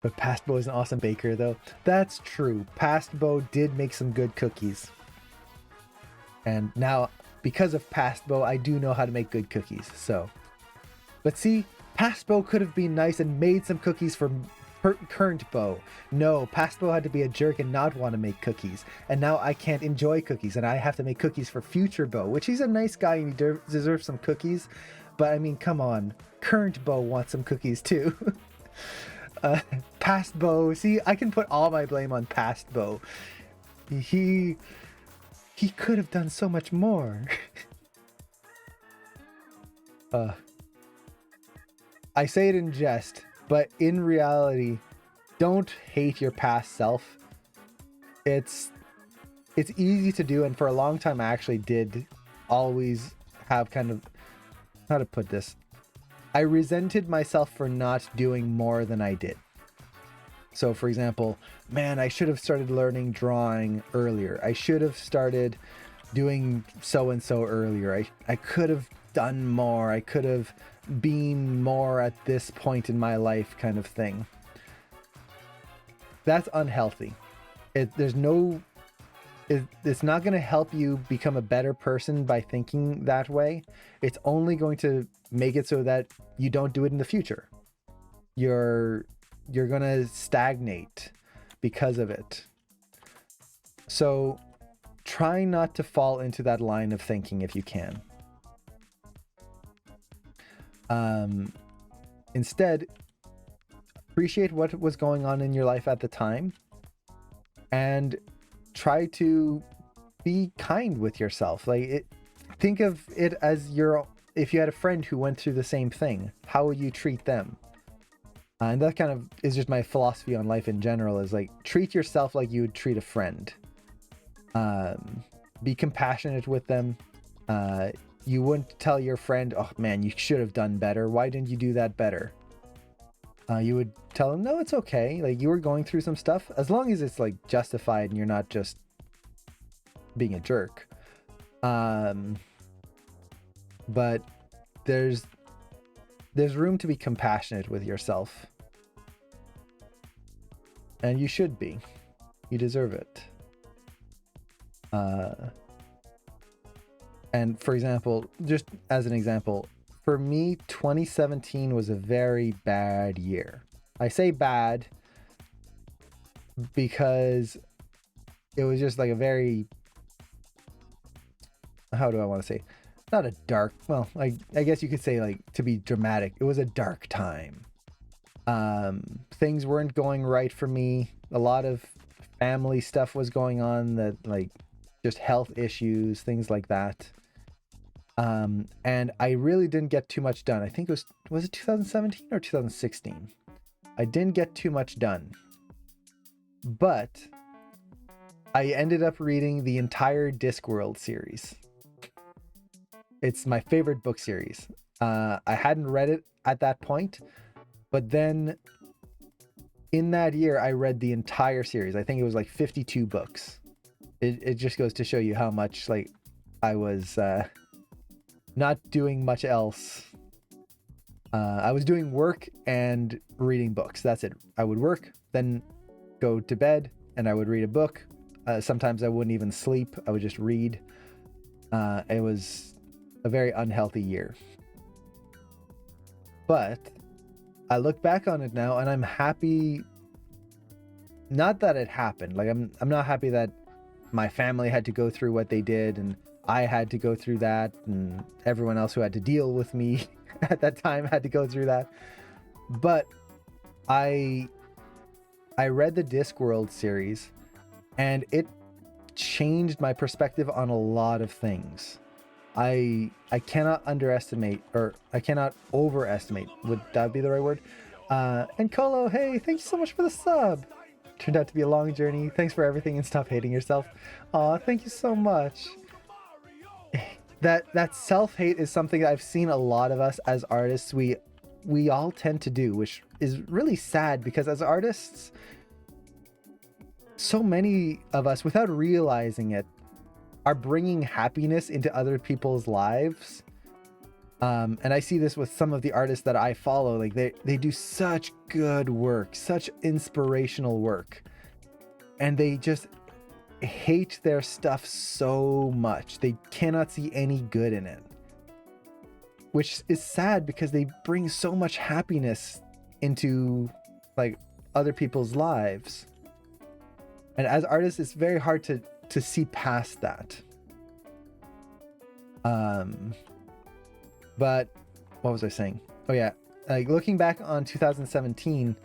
But Pastbo is an awesome baker, though. That's true. Pastbo did make some good cookies. And now, because of Pastbo, I do know how to make good cookies. So, but see, Pastbo could have been nice and made some cookies for current Bo. No, Pastbo had to be a jerk and not want to make cookies. And now I can't enjoy cookies, and I have to make cookies for future Bo, which he's a nice guy and he deserves some cookies. But I mean, come on, current Bo wants some cookies too. uh, Past Bo, see, I can put all my blame on Past Bo. He could have done so much more. I say it in jest, but in reality, don't hate your past self. It's easy to do, and for a long time I actually did always have kind of, how to put this, I resented myself for not doing more than I did. So for example, man, I should have started learning drawing earlier. I should have started doing so and so earlier. I could have done more. I could have been more at this point in my life, kind of thing. That's unhealthy. It's not going to help you become a better person by thinking that way. It's only going to make it so that you don't do it in the future. You're going to stagnate because of it. So try not to fall into that line of thinking if you can. Instead, appreciate what was going on in your life at the time and try to be kind with yourself. Think of it as if you had a friend who went through the same thing, how would you treat them? And that kind of is just my philosophy on life in general, is like, treat yourself like you would treat a friend. Be compassionate with them. You wouldn't tell your friend, oh man, you should have done better. Why didn't you do that better? You would tell them, no, it's okay. Like, you were going through some stuff, as long as it's like justified and you're not just being a jerk. But there's room to be compassionate with yourself. And you should be. You deserve it. And for example, just as an example, for me, 2017 was a very bad year. I say bad because it was just like a very, how do I want to say? Not a dark, well, I guess you could say, like, to be dramatic, it was a dark time. Things weren't going right for me. A lot of family stuff was going on, that, like, just health issues, things like that. And I really didn't get too much done. I think was it 2017 or 2016? I didn't get too much done. But I ended up reading the entire Discworld series. It's my favorite book series. I hadn't read it at that point, but then in that year, I read the entire series. I think it was like 52 books. It just goes to show you how much, like, I was not doing much else. I was doing work and reading books. That's it. I would work, then go to bed, and I would read a book. Sometimes I wouldn't even sleep. I would just read. It was a very unhealthy year. But I look back on it now and I'm happy. Not that it happened. Like, I'm not happy that my family had to go through what they did, and I had to go through that, and everyone else who had to deal with me at that time had to go through that. But I read the Discworld series, and it changed my perspective on a lot of things. I cannot underestimate, or I cannot overestimate, would that be the right word? And Colo, hey, thank you so much for the sub. Turned out to be a long journey. Thanks for everything, and stop hating yourself. Aw, thank you so much. That self-hate is something I've seen a lot of us as artists, we all tend to do, which is really sad, because as artists, so many of us, without realizing it, are bringing happiness into other people's lives. And I see this with some of the artists that I follow. Like they do such good work, such inspirational work, and they just hate their stuff so much. They cannot see any good in it, which is sad because they bring so much happiness into like other people's lives. And as artists, it's very hard to see past that. But what was I saying? Oh yeah, like looking back on 2017,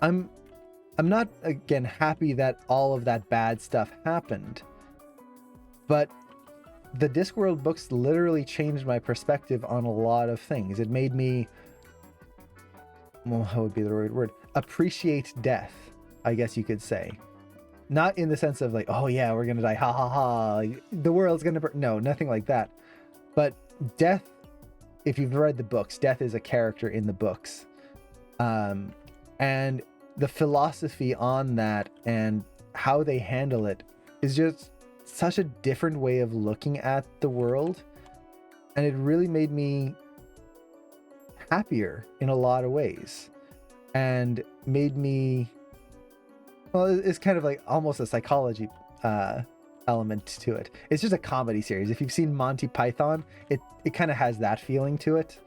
I'm not again happy that all of that bad stuff happened, but the Discworld books literally changed my perspective on a lot of things. It made me, well, how would be the right word? Appreciate death, I guess you could say. Not in the sense of like, oh yeah, we're gonna die, ha ha ha, like, the world's gonna burn. No, nothing like that. But death, if you've read the books, death is a character in the books. And the philosophy on that and how they handle it is just such a different way of looking at the world. And it really made me happier in a lot of ways. And made me, well, it's kind of like almost a psychology element to it. It's just a comedy series. If you've seen Monty Python, it kind of has that feeling to it.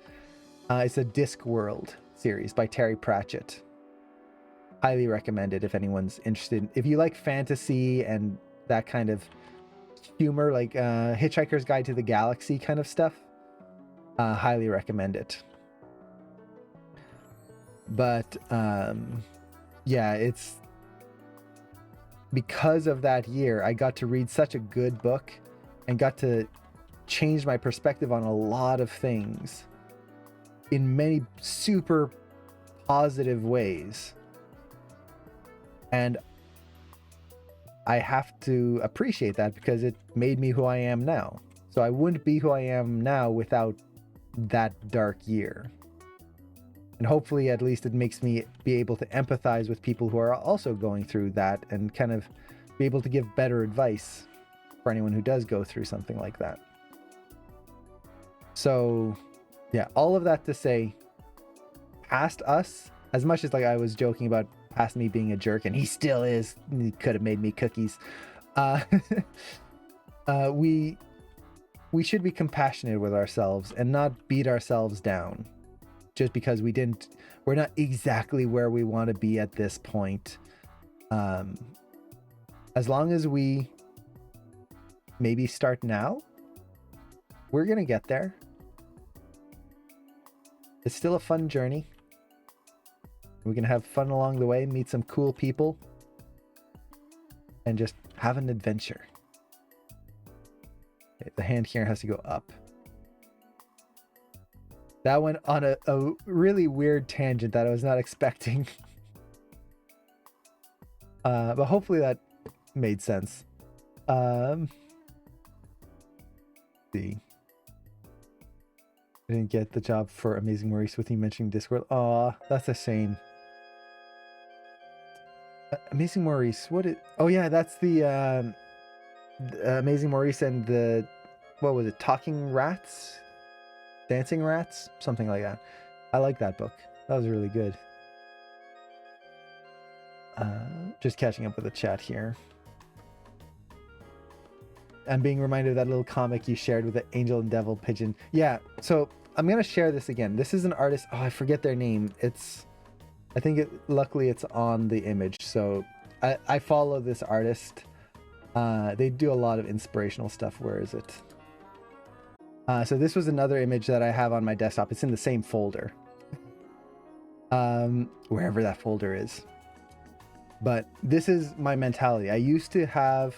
It's a Discworld series by Terry Pratchett. Highly recommended if anyone's interested. If you like fantasy and that kind of humor, like Hitchhiker's Guide to the Galaxy kind of stuff, highly recommend it. But yeah, it's because of that year, I got to read such a good book and got to change my perspective on a lot of things in many super positive ways. And I have to appreciate that because it made me who I am now. So I wouldn't be who I am now without that dark year. And hopefully at least it makes me be able to empathize with people who are also going through that and kind of be able to give better advice for anyone who does go through something like that. So yeah, all of that to say, past us, as much as like I was joking about past me being a jerk, and he still is, he could have made me cookies. We should be compassionate with ourselves and not beat ourselves down just because we're not exactly where we want to be at this point. As long as we maybe start now, we're gonna get there. It's still a fun journey. We can have fun along the way, meet some cool people, and just have an adventure. Okay, the hand here has to go up. That went on a really weird tangent that I was not expecting. But hopefully that made sense. See. I didn't get the job for Amazing Maurice with you mentioning Discworld. Aw, that's a shame. Amazing Maurice, oh yeah, that's the Amazing Maurice and the, what was it, Talking Rats? Dancing Rats? Something like that. I like that book. That was really good. Just catching up with the chat here. I'm being reminded of that little comic you shared with the Angel and Devil Pigeon. Yeah, so I'm going to share this again. This is an artist. Oh, I forget their name. I think luckily it's on the image. So I follow this artist. They do a lot of inspirational stuff. Where is it? So this was another image that I have on my desktop. It's in the same folder. Wherever that folder is. But this is my mentality. I used to have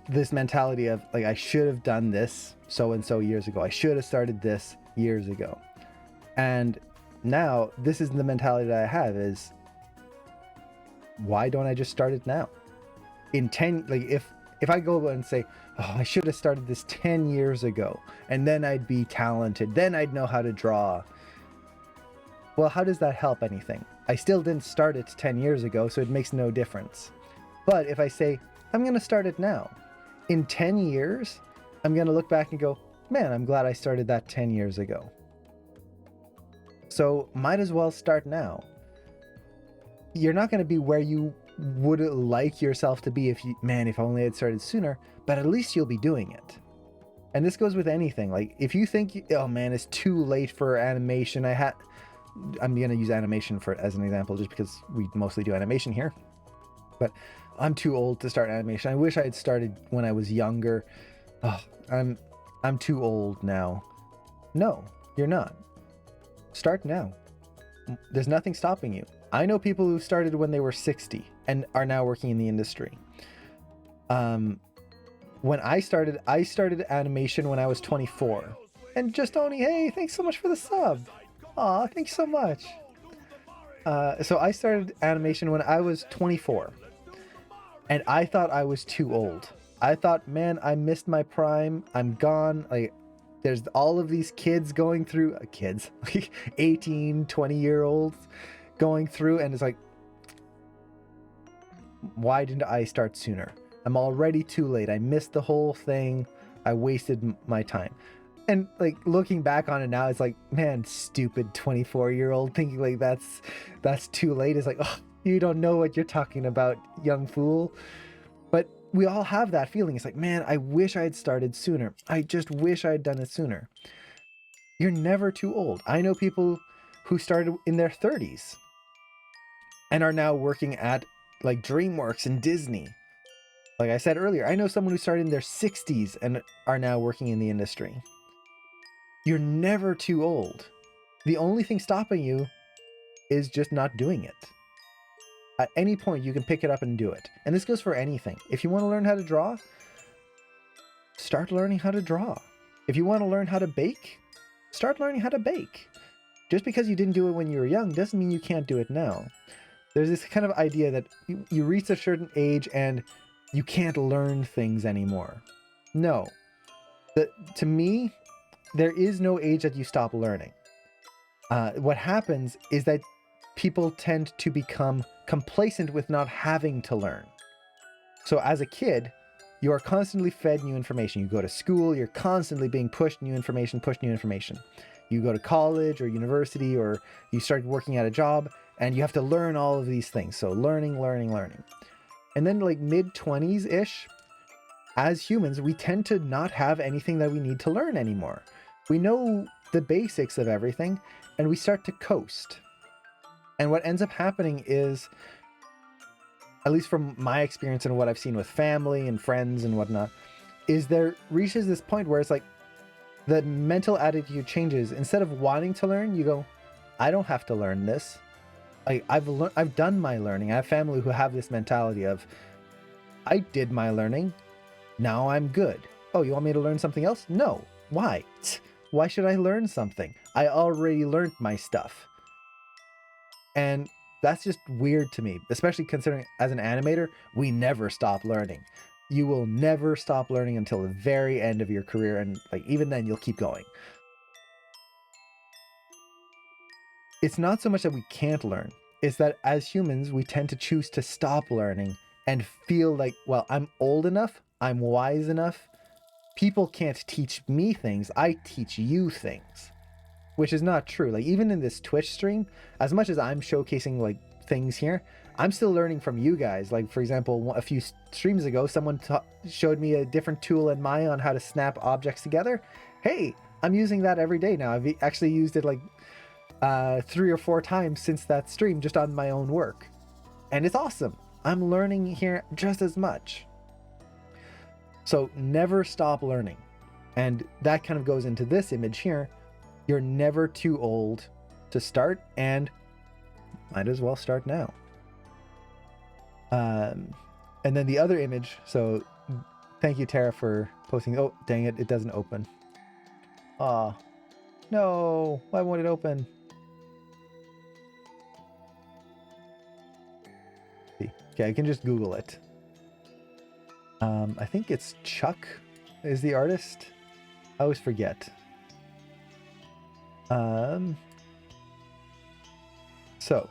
this mentality of like, I should have done this so and so years ago. I should have started this years ago. And now this is the mentality that I have is, why don't I just start it now? In 10, like if I go and say, oh, I should have started this 10 years ago, and then I'd be talented, then I'd know how to draw. Well, how does that help anything? I still didn't start it 10 years ago, so it makes no difference. But if I say, I'm going to start it now, in 10 years, I'm going to look back and go, man, I'm glad I started that 10 years ago. So might as well start now. You're not going to be where you would like yourself to be if only I'd started sooner, but at least you'll be doing it. And this goes with anything. Like if you think, oh man, it's too late for animation. I'm going to use animation as an example just because we mostly do animation here. But I'm too old to start animation. I wish I had started when I was younger. Oh, I'm too old now. No, you're not. Start now. There's nothing stopping you. I know people who started when they were 60 and are now working in the industry. When I started animation when I was 24. And just only, hey, thanks so much for the sub. Aw, thanks so much. So I started animation when I was 24. And I thought I was too old. I thought, man, I missed my prime. I'm gone. Like, there's all of these kids going through, like 18, 20-year-olds going through. And it's like, why didn't I start sooner? I'm already too late. I missed the whole thing. I wasted my time. And like looking back on it now, it's like, man, stupid 24-year-old thinking like that's too late. It's like, oh, you don't know what you're talking about, young fool. But we all have that feeling. It's like, man, I wish I had started sooner. I just wish I had done it sooner. You're never too old. I know people who started in their 30s and are now working at like DreamWorks and Disney. Like I said earlier, I know someone who started in their 60s and are now working in the industry. You're never too old. The only thing stopping you is just not doing it. At any point, you can pick it up and do it. And this goes for anything. If you want to learn how to draw, start learning how to draw. If you want to learn how to bake, start learning how to bake. Just because you didn't do it when you were young doesn't mean you can't do it now. There's this kind of idea that you reach a certain age and you can't learn things anymore. No. To me, there is no age that you stop learning. What happens is that people tend to become complacent with not having to learn. So as a kid, you are constantly fed new information. You go to school, you're constantly being pushed new information. You go to college or university, or you start working at a job and you have to learn all of these things. So learning. And then like mid-20s-ish, as humans, we tend to not have anything that we need to learn anymore. We know the basics of everything and we start to coast. And what ends up happening is, at least from my experience and what I've seen with family and friends and whatnot, is there reaches this point where it's like the mental attitude changes. Instead of wanting to learn, you go, I don't have to learn this. Like I've done my learning. I have family who have this mentality of, I did my learning. Now I'm good. Oh, you want me to learn something else? No. Why? Why should I learn something? I already learned my stuff. And that's just weird to me, especially considering as an animator, we never stop learning. You will never stop learning until the very end of your career. And like, even then you'll keep going. It's not so much that we can't learn. It's that as humans, we tend to choose to stop learning and feel like, well, I'm old enough. I'm wise enough. People can't teach me things. I teach you things. Which is not true. Like even in this Twitch stream, as much as I'm showcasing like things here, I'm still learning from you guys. Like for example, a few streams ago, someone showed me a different tool in Maya on how to snap objects together. Hey, I'm using that every day now. I've actually used it like 3 or 4 times since that stream just on my own work. And it's awesome. I'm learning here just as much. So never stop learning. And that kind of goes into this image here. You're never too old to start, and might as well start now. And then the other image, so thank you, Tara, for posting. Oh, dang it, it doesn't open. Aw, no, why won't it open? Okay, I can just Google it. I think it's Chuck is the artist. I always forget. So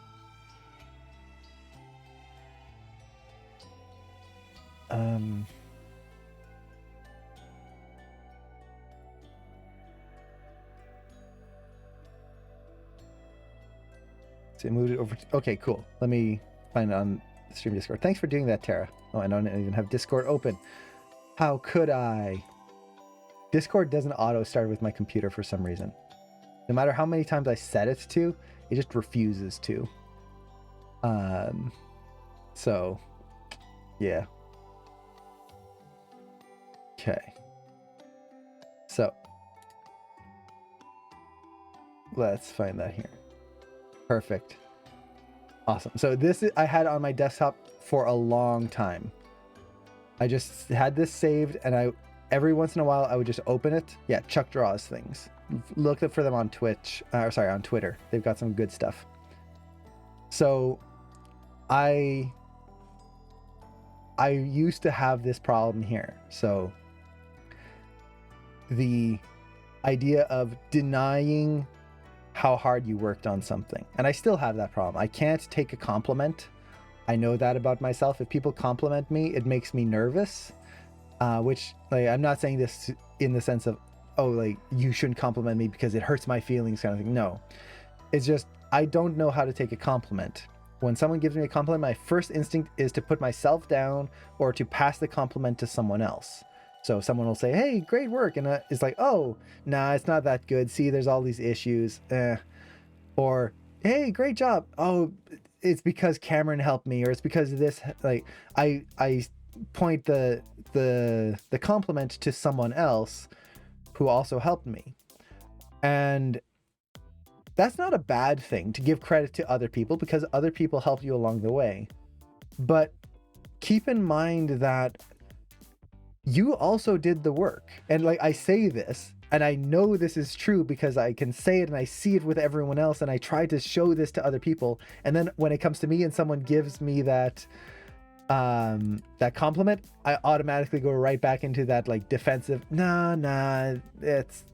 So I moved it over. Okay, cool. Let me find it on the stream Discord. Thanks for doing that, Tara. Oh, I don't even have Discord open. How could I? Discord doesn't auto start with my computer for some reason. No matter how many times I set it to, it just refuses to. So yeah. Okay. So let's find that here. Perfect. Awesome. So this I had on my desktop for a long time. I just had this saved, and every once in a while I would just open it. Yeah, Chuck draws things. Look for them on Twitch. On Twitter. They've got some good stuff. So I used to have this problem here. So the idea of denying how hard you worked on something. And I still have that problem. I can't take a compliment. I know that about myself. If people compliment me, it makes me nervous, which, like, I'm not saying this in the sense of, oh, like, you shouldn't compliment me because it hurts my feelings kind of thing. No, it's just, I don't know how to take a compliment. When someone gives me a compliment, my first instinct is to put myself down or to pass the compliment to someone else. So someone will say, hey, great work. And it's like, oh, nah, it's not that good. See, there's all these issues. Or, hey, great job. Oh, it's because Cameron helped me, or it's because of this. Like, I point the compliment to someone else who also helped me. And that's not a bad thing, to give credit to other people, because other people helped you along the way. But keep in mind that you also did the work. And like, I say this, and I know this is true because I can say it and I see it with everyone else, and I try to show this to other people. And then when it comes to me and someone gives me that compliment, I automatically go right back into that, like, defensive, nah, it's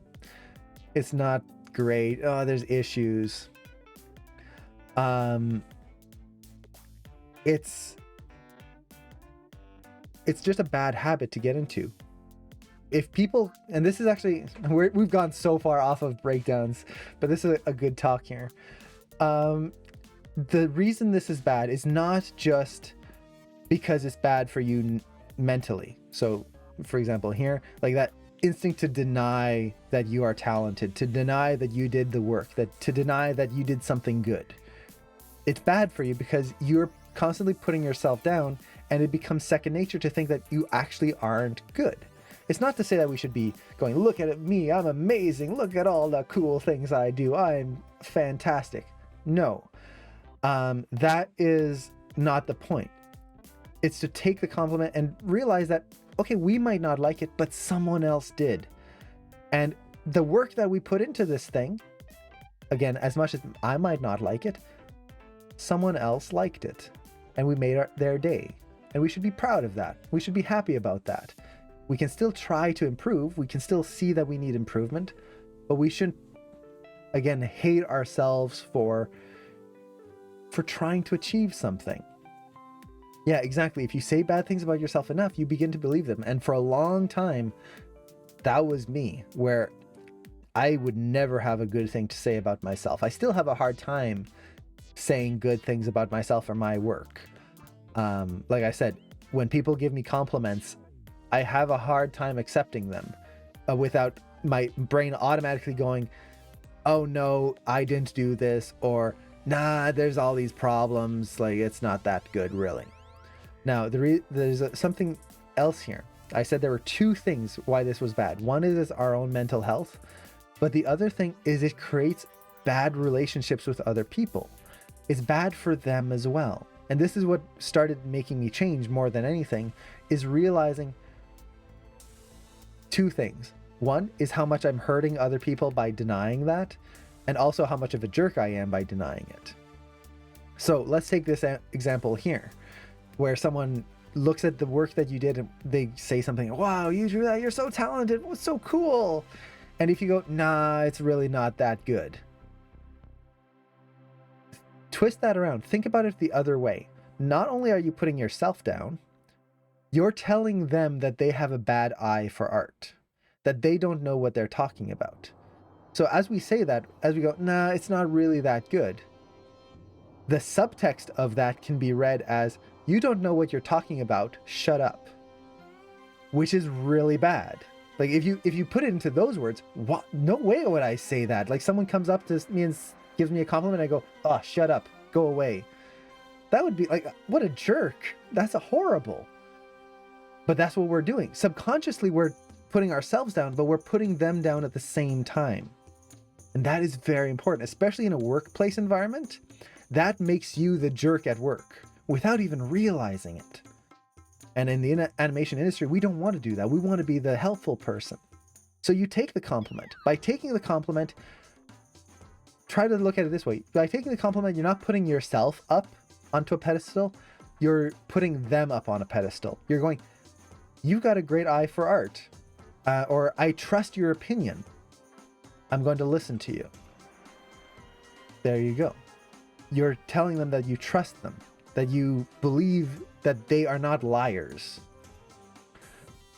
not great. Oh, there's issues. It's just a bad habit to get into. If people, and this is actually, we've gone so far off of breakdowns, but this is a good talk here. The reason this is bad is not just because it's bad for you mentally. So, for example, here, like, that instinct to deny that you are talented, to deny that you did the work, to deny that you did something good. It's bad for you because you're constantly putting yourself down, and it becomes second nature to think that you actually aren't good. It's not to say that we should be going, look at me, I'm amazing, look at all the cool things I do, I'm fantastic. No, that is not the point. It's to take the compliment and realize that, okay, we might not like it, but someone else did. And the work that we put into this thing, again, as much as I might not like it, someone else liked it, and we made their day. And we should be proud of that. We should be happy about that. We can still try to improve. We can still see that we need improvement, but we shouldn't, again, hate ourselves for trying to achieve something. Yeah, exactly. If you say bad things about yourself enough, you begin to believe them. And for a long time, that was me, where I would never have a good thing to say about myself. I still have a hard time saying good things about myself or my work. Like I said, when people give me compliments, I have a hard time accepting them without my brain automatically going, oh no, I didn't do this, or nah, there's all these problems, like, it's not that good, really. Now, there's something else here. I said there were two things why this was bad. One is our own mental health, but the other thing is it creates bad relationships with other people. It's bad for them as well. And this is what started making me change more than anything, is realizing two things. One is how much I'm hurting other people by denying that, and also how much of a jerk I am by denying it. So let's take this example here, where someone looks at the work that you did and they say something, wow, you drew that, you're so talented, what's so cool? And if you go, nah, it's really not that good. Twist that around. Think about it the other way. Not only are you putting yourself down, you're telling them that they have a bad eye for art, that they don't know what they're talking about. So as we say that, as we go, nah, it's not really that good, the subtext of that can be read as, you don't know what you're talking about, shut up, which is really bad. Like if you put it into those words, what? No way would I say that. Like someone comes up to me and gives me a compliment, I go, oh, shut up, go away. That would be like, what a jerk. That's a horrible. But that's what we're doing. Subconsciously, we're putting ourselves down, but we're putting them down at the same time. And that is very important, especially in a workplace environment. That makes you the jerk at work without even realizing it. And in the animation industry, we don't want to do that. We want to be the helpful person. So you take the compliment. By taking the compliment, try to look at it this way. By taking the compliment, you're not putting yourself up onto a pedestal. You're putting them up on a pedestal. You're going, you've got a great eye for art. Or I trust your opinion. I'm going to listen to you. There you go. You're telling them that you trust them, that you believe that they are not liars.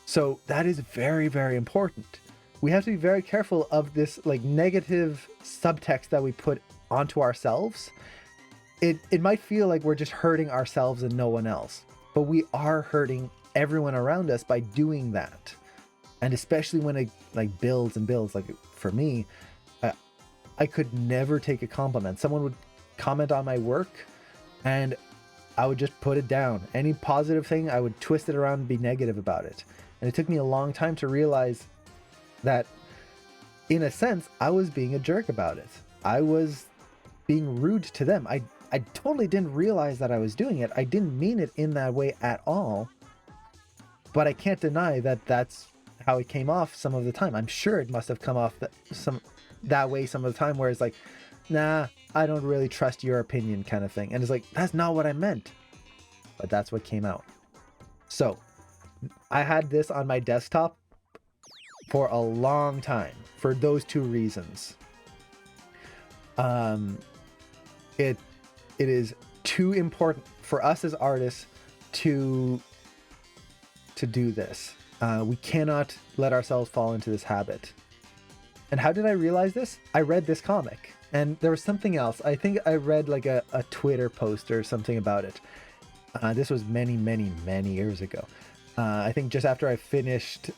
So that is very, very important. We have to be very careful of this like negative subtext that we put onto ourselves. It might feel like we're just hurting ourselves and no one else, but we are hurting everyone around us by doing that. And especially when it like builds and builds, like for me, I could never take a compliment. Someone would comment on my work and I would just put it down. Any positive thing, I would twist it around and be negative about it. And it took me a long time to realize that in a sense, I was being a jerk about it. I was being rude to them. I totally didn't realize that I was doing it. I didn't mean it in that way at all. But I can't deny that that's how it came off some of the time. I'm sure it must have come off that way some of the time, where it's like, nah, I don't really trust your opinion kind of thing. And it's like, that's not what I meant. But that's what came out. So I had this on my desktop for a long time for those two reasons. It is too important for us as artists to do this. We cannot let ourselves fall into this habit. And how did I realize this? I read this comic, and there was something else. I think I read like a Twitter post or something about it. This was many, many, many years ago. I think just after I finished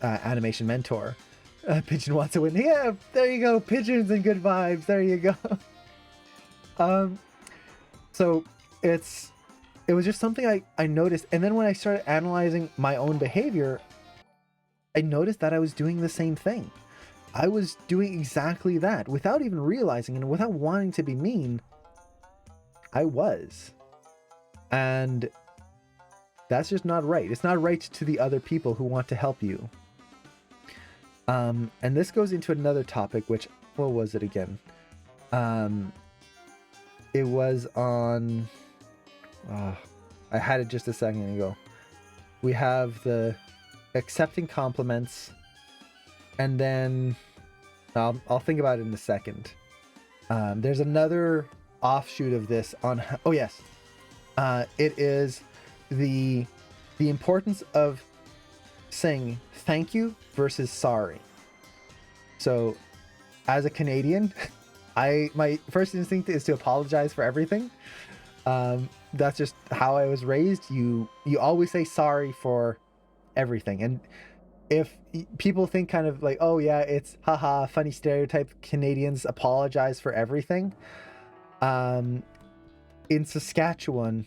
Animation Mentor. Pigeon wants to win. Yeah, there you go. Pigeons and good vibes. There you go. So it was just something I noticed. And then when I started analyzing my own behavior, I noticed that I was doing the same thing. I was doing exactly that without even realizing and without wanting to be mean. I was. And that's just not right. It's not right to the other people who want to help you. And this goes into another topic, which, what was it again? It was on, I had it just a second ago. We have the accepting compliments, and then I'll think about it in a second. There's another offshoot of this on, oh yes. It is the importance of saying thank you versus sorry. So as a Canadian, my first instinct is to apologize for everything. That's just how I was raised. You always say sorry for everything. And if people think kind of like, oh yeah, it's haha, funny stereotype, Canadians apologize for everything. In Saskatchewan,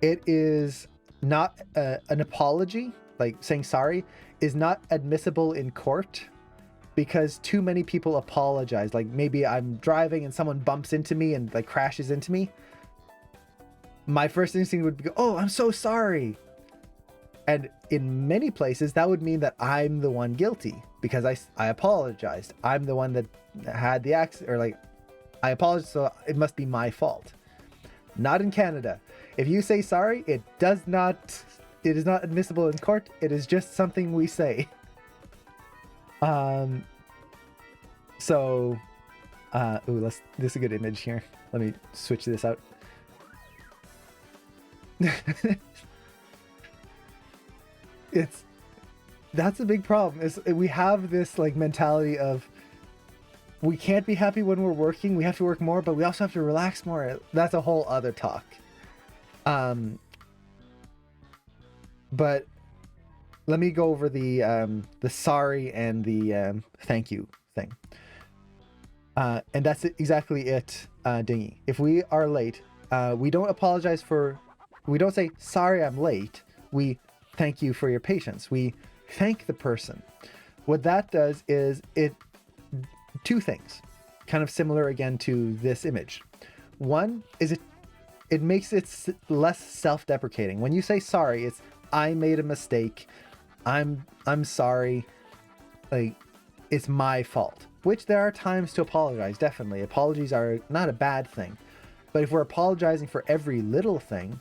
it is not an apology, like saying sorry, is not admissible in court because too many people apologize. Like maybe I'm driving and someone bumps into me and like crashes into me. My first instinct would be, oh, I'm so sorry. And in many places, that would mean that I'm the one guilty because I apologized. I'm the one that had the accident, or like, I apologize, so it must be my fault. Not in Canada. If you say sorry, it is not admissible in court. It is just something we say. So, this is a good image here. Let me switch this out. That's a big problem. Is we have this like mentality of we can't be happy when we're working. We have to work more, but we also have to relax more. That's a whole other talk. But let me go over the sorry and the thank you thing. And that's exactly it, Dingy. If we are late, we don't apologize we don't say, sorry, I'm late. We thank you for your patience. We thank the person. What that does is two things, kind of similar again to this image. One is it makes it less self-deprecating. When you say sorry, it's, I made a mistake. I'm sorry. Like, it's my fault, which there are times to apologize. Definitely. Apologies are not a bad thing, but if we're apologizing for every little thing,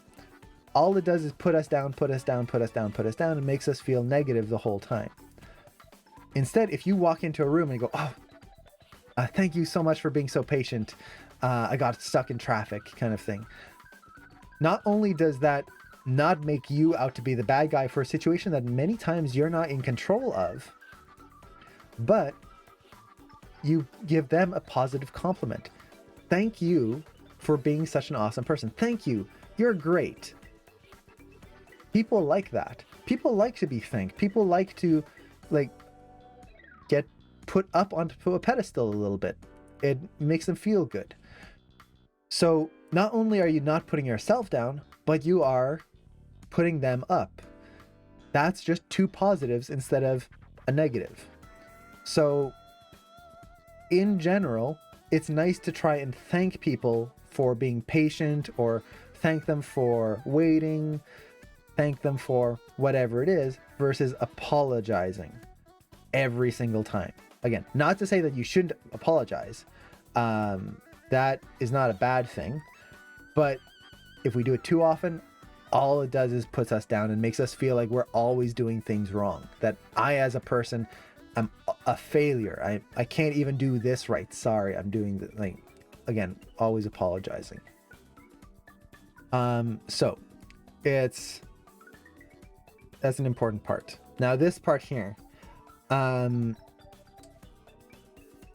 all it does is put us down, and makes us feel negative the whole time. Instead, if you walk into a room and you go, oh, thank you so much for being so patient. I got stuck in traffic, kind of thing. Not only does that not make you out to be the bad guy for a situation that many times you're not in control of, but you give them a positive compliment. Thank you for being such an awesome person. Thank you. You're great. People like that. People like to be thanked. People like to get put up onto a pedestal a little bit. It makes them feel good. So not only are you not putting yourself down, but you are putting them up. That's just two positives instead of a negative. So in general, it's nice to try and thank people for being patient, or thank them for waiting, thank them for whatever it is, versus apologizing every single time. Again, not to say that you shouldn't apologize. That is not a bad thing. But if we do it too often, all it does is puts us down and makes us feel like we're always doing things wrong. That I, as a person, am a failure. I can't even do this right. Sorry, I'm doing the, like, again, always apologizing. So that's an important part. Now this part here,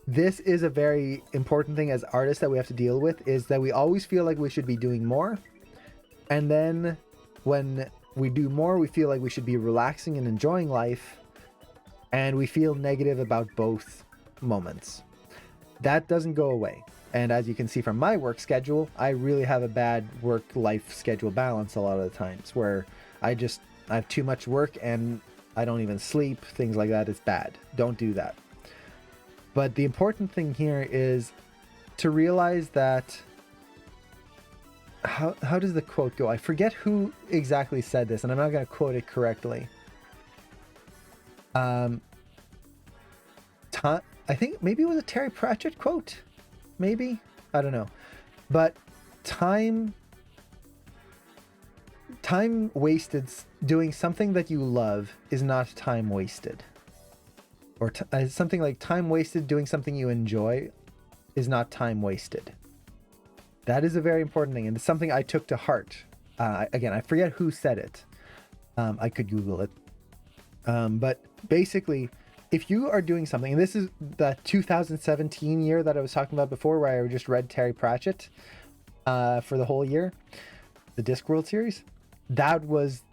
this is a very important thing as artists that we have to deal with, is that we always feel like we should be doing more. And then when we do more, we feel like we should be relaxing and enjoying life. And we feel negative about both moments. That doesn't go away. And as you can see from my work schedule, I really have a bad work-life schedule balance a lot of the times, where I have too much work and I don't even sleep, things like that. It's bad. Don't do that. But the important thing here is to realize that, how does the quote go? I forget who exactly said this, and I'm not going to quote it correctly. I think maybe it was a Terry Pratchett quote. Maybe, I don't know. But time wasted doing something that you love is not time wasted. Or something like time wasted doing something you enjoy is not time wasted. That is a very important thing, and it's something I took to heart. Again, I forget who said it. I could Google it. But basically, if you are doing something, and this is the 2017 year that I was talking about before, where I just read Terry Pratchett for the whole year, the Discworld series, that was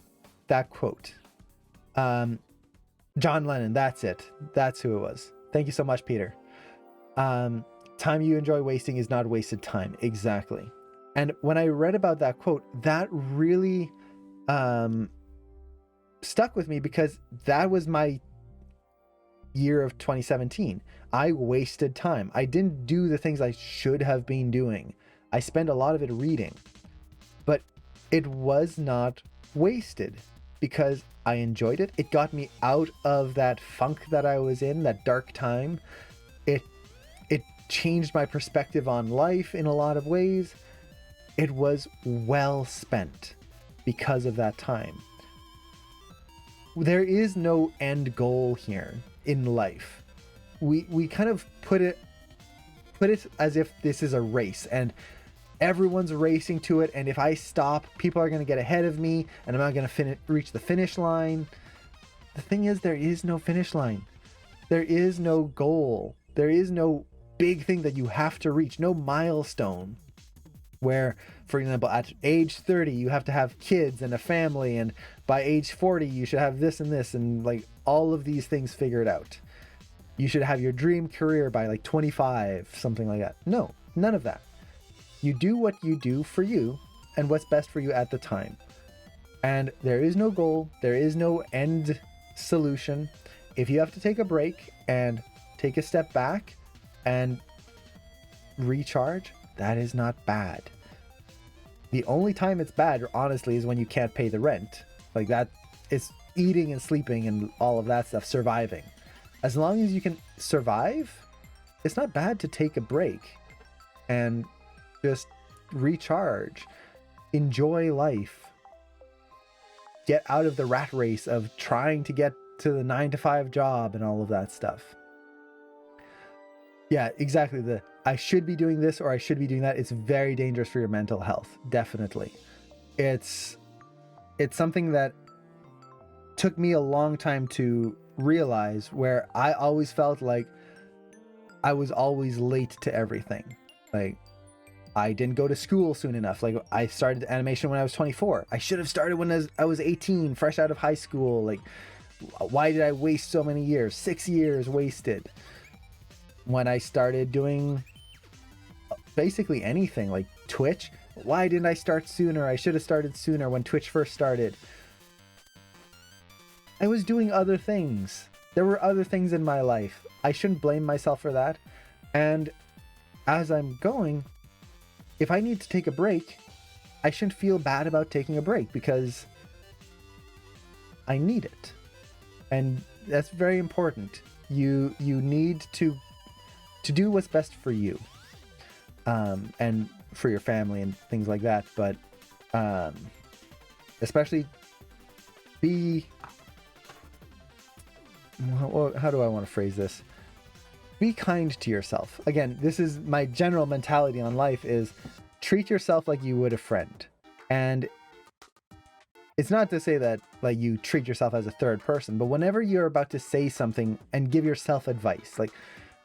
that quote. John Lennon, that's it. That's who it was. Thank you so much, Peter. Time you enjoy wasting is not wasted time. Exactly. And when I read about that quote, that really stuck with me, because that was my year of 2017. I wasted time. I didn't do the things I should have been doing. I spent a lot of it reading, but it was not wasted because I enjoyed it. It got me out of that funk that I was in, that dark time. It changed my perspective on life in a lot of ways. It was well spent because of that time. There is no end goal here in life. We kind of put it as if this is a race and everyone's racing to it, and if I stop, people are going to get ahead of me and I'm not going to reach the finish line. The thing is, there is no finish line. There is no goal. There is no big thing that you have to reach, no milestone where, for example, at age 30 you have to have kids and a family, and by age 40 you should have this and this, and like all of these things figured out. You should have your dream career by like 25, something like that. No, none of that. You do what you do for you and what's best for you at the time. And there is no goal, there is no end solution. If you have to take a break and take a step back and recharge, that is not bad. The only time it's bad, honestly, is when you can't pay the rent. Like that, it's eating and sleeping and all of that stuff, surviving. As long as you can survive, it's not bad to take a break and just recharge, enjoy life, get out of the rat race of trying to get to the 9-to-5 job and all of that stuff. Yeah, exactly. The I should be doing this or I should be doing that. It's very dangerous for your mental health. Definitely. It's something that took me a long time to realize, where I always felt like I was always late to everything. Like I didn't go to school soon enough. Like I started animation when I was 24. I should have started when I was 18, fresh out of high school. Like why did I waste so many years? 6 years wasted. When I started doing basically anything like Twitch, why didn't I start sooner? I should have started sooner when Twitch first started. I was doing other things. There were other things in my life. I shouldn't blame myself for that. And as I'm going, if I need to take a break, I shouldn't feel bad about taking a break because I need it. And that's very important. You need to do what's best for you, and for your family and things like that. But especially how do I want to phrase this? Be kind to yourself. Again, this is my general mentality on life, is treat yourself like you would a friend. And it's not to say that like you treat yourself as a third person, but whenever you're about to say something and give yourself advice, like,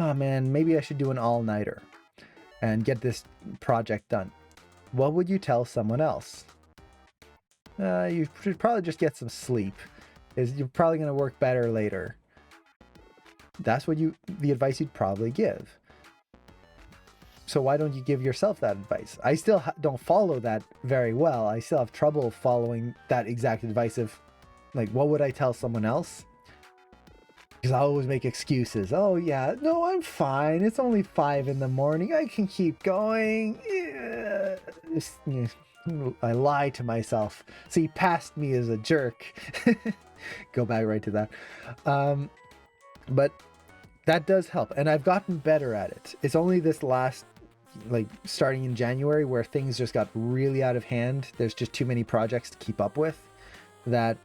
oh man, maybe I should do an all-nighter and get this project done. What would you tell someone else? You should probably just get some sleep. You're probably going to work better later. That's what the advice you'd probably give. So why don't you give yourself that advice? I still don't follow that very well. I still have trouble following that exact advice of like, what would I tell someone else? Because I always make excuses. Oh yeah, no, I'm fine. It's only 5 a.m. I can keep going. Yeah. I lie to myself. See, past me is a jerk. Go back right to that. But that does help. And I've gotten better at it. It's only this last, like starting in January, where things just got really out of hand. There's just too many projects to keep up with, that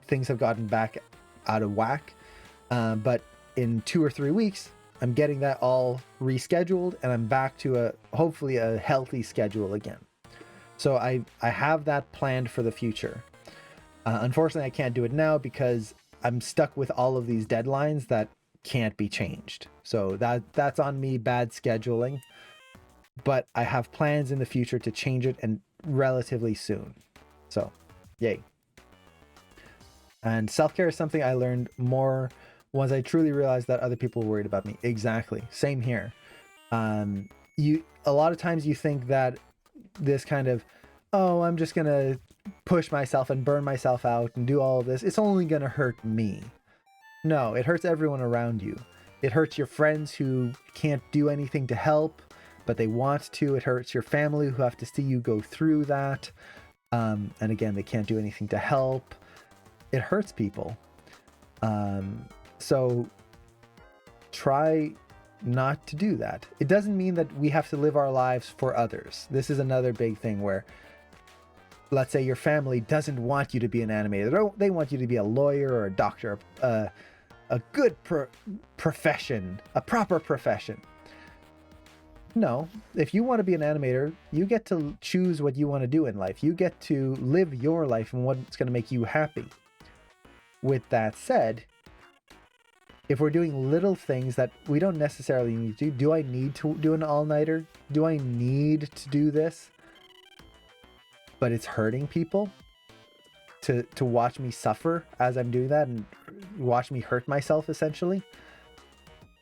things have gotten back out of whack. But in 2 or 3 weeks, I'm getting that all rescheduled and I'm back to hopefully a healthy schedule again. So I have that planned for the future. Unfortunately, I can't do it now because I'm stuck with all of these deadlines that can't be changed. So that's on me, bad scheduling. But I have plans in the future to change it, and relatively soon. So, yay. And self-care is something I learned more once I truly realized that other people were worried about me. Exactly. Same here. A lot of times you think that this kind of, oh, I'm just going to push myself and burn myself out and do all of this. It's only going to hurt me. No, it hurts everyone around you. It hurts your friends who can't do anything to help, but they want to. It hurts your family who have to see you go through that. And again, they can't do anything to help. It hurts people. So try not to do that. It doesn't mean that we have to live our lives for others. This is another big thing where, let's say your family doesn't want you to be an animator. They want you to be a lawyer or a doctor, a good profession, a proper profession. No, if you want to be an animator, you get to choose what you want to do in life. You get to live your life and what's going to make you happy. With that said, if we're doing little things that we don't necessarily need to do I need to do an all-nighter? Do I need to do this? But it's hurting people to watch me suffer as I'm doing that and watch me hurt myself essentially?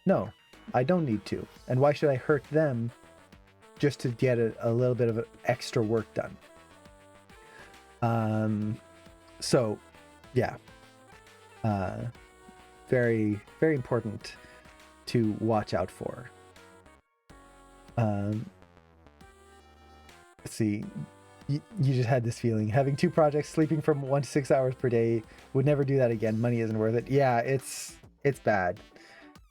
No, I don't need to. And why should I hurt them just to get a little bit of extra work done? So yeah, very, very important to watch out for. Let's see. You just had this feeling having 2 projects, sleeping from 1 to 6 hours per day. Would never do that again. Money isn't worth it. Yeah, it's bad.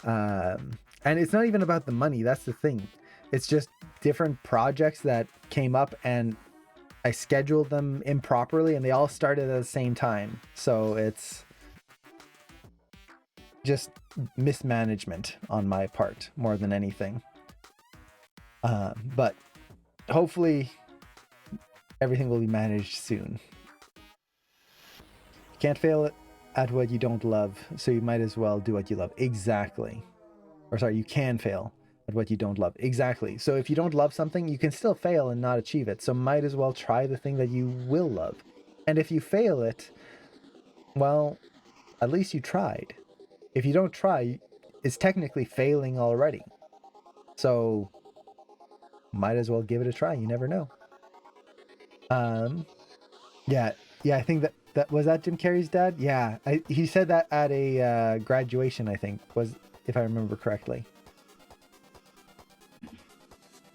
And it's not even about the money. That's the thing. It's just different projects that came up and I scheduled them improperly and they all started at the same time. So it's just mismanagement on my part more than anything. But hopefully everything will be managed soon. You can't fail at what you don't love, so you might as well do what you love. Exactly. Or sorry, you can fail at what you don't love. Exactly. So if you don't love something, you can still fail and not achieve it. So might as well try the thing that you will love. And if you fail it, well, at least you tried. If you don't try, it's technically failing already. So might as well give it a try. You never know. Yeah, I think that was that Jim Carrey's dad. Yeah, he said that at a graduation, I think, was, if I remember correctly.